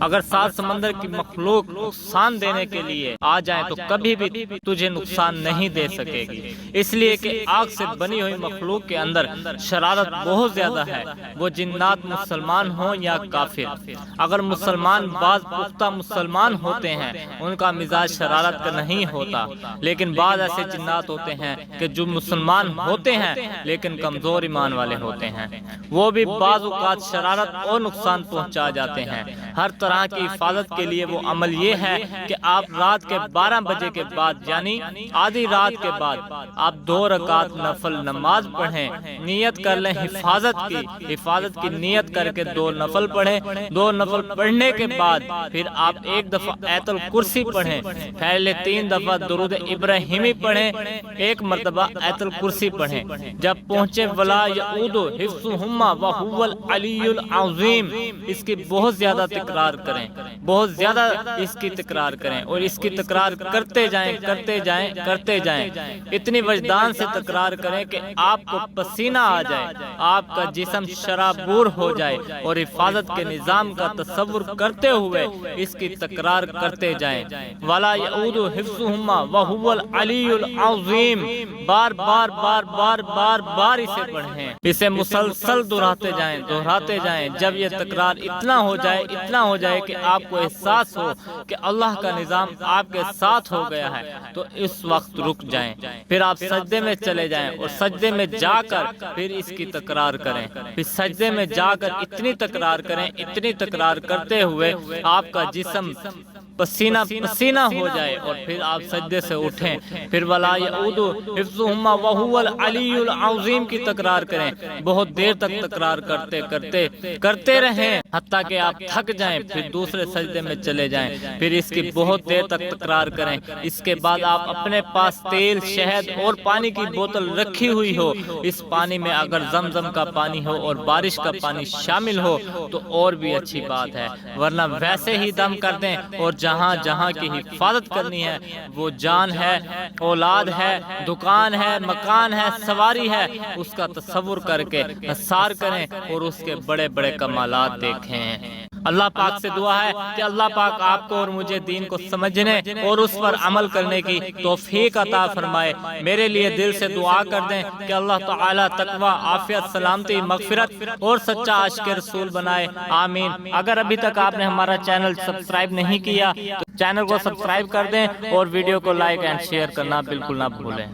اگر سات سمندر کی مخلوق نقصان دینے کے لیے آ جائیں تو کبھی بھی تجھے نقصان نہیں دے سکے گی، اس لیے کہ آگ سے بنی ہوئی مخلوق کے اندر شرارت بہت زیادہ ہے، وہ جنات مسلمان ہوں یا کافر۔ اگر مسلمان بعض پختہ مسلمان ہوتے ہیں ان کا مزاج شرارت کا نہیں ہوتا، لیکن بعض ایسے جنات ہوتے ہیں کہ جو مسلمان ہوتے ہیں لیکن کمزور ایمان والے ہوتے ہیں، وہ بھی بعض اوقات شرارت اور نقصان پہنچا جاتے ہیں۔ ہر طرح کی حفاظت کے لیے وہ عمل یہ ہے کہ آپ رات کے 12 بجے کے بعد یعنی آدھی رات کے بعد آپ 2 رکعت نفل نماز پڑھیں، نیت کر لیں حفاظت کی نیت کر کے 2 نفل پڑھیں۔ 2 نفل پڑھنے کے بعد پھر آپ 1 دفعہ آیت الکرسی پڑھیں، پہلے 3 دفعہ درود ابراہیمی پڑھیں، 1 مرتبہ آیت الکرسی پڑھیں۔ جب پہنچے ولا یعود حفظہما وہو العلی العظیم، اس کی بہت زیادہ تکرار کریں، بہت زیادہ اس کی تکرار کریں اور اس کی تکرار کرتے جائیں، اتنی وجدان سے تکرار کریں کہ آپ کو پسینہ آ جائے، آپ کا جسم شرابور ہو جائے، اور حفاظت کے نظام کا تصور کرتے ہوئے اس کی تکرار کرتے جائیں۔ ولا یعود حفظہما وہو العلی العظیم، بار بار اسے پڑھیں، اسے مسلسل دہراتے جائیں۔ جب یہ تکرار اتنا ہو جائے کہ آپ کو احساس ہو کہ اللہ کا نظام آپ کے ساتھ ہو گیا ہے تو اس وقت رک جائیں، پھر آپ سجدے میں چلے جائیں اور سجدے میں جا کر پھر اس کی تکرار کریں۔ پھر سجدے میں جا کر اتنی تکرار کرتے ہوئے آپ کا جسم پسینہ ہو جائے اور پھر آپ سجدے سے اٹھیں، پھر ولا یعود حفظہما وہو العلی العظیم کی تکرار کریں، بہت دیر تک تکرار کرتے رہیں حتیٰ کہ آپ تھک جائیں، پھر دوسرے سجدے میں چلے جائیں، پھر اس کی بہت دیر تک تکرار کریں۔ اس کے بعد آپ اپنے پاس تیل، شہد اور پانی کی بوتل رکھی ہوئی ہو، اس پانی میں اگر زمزم کا پانی ہو اور بارش کا پانی شامل ہو تو اور بھی اچھی بات ہے، ورنہ ویسے ہی دم کر دیں، اور جہاں کی حفاظت کرنی ہے، وہ جان ہے، اولاد ہے، دکان ہے، مکان ہے، سواری ہے، اس کا تصور کر کے حسار کریں اور اس کے بڑے بڑے کمالات دیکھیں۔ اللہ پاک سے دعا ہے کہ اللہ پاک آپ کو اور مجھے دین کو سمجھنے اور اس پر عمل کرنے کی توفیق عطا فرمائے۔ میرے لیے دل سے دعا کر دیں کہ اللہ تعالیٰ تقوی، عافیت، سلامتی، مغفرت اور سچا عاشق رسول بنائے، آمین۔ اگر ابھی تک آپ نے ہمارا چینل سبسکرائب نہیں کیا تو چینل کو سبسکرائب کر دیں اور ویڈیو کو لائک اینڈ شیئر کرنا بالکل نہ بھولیں۔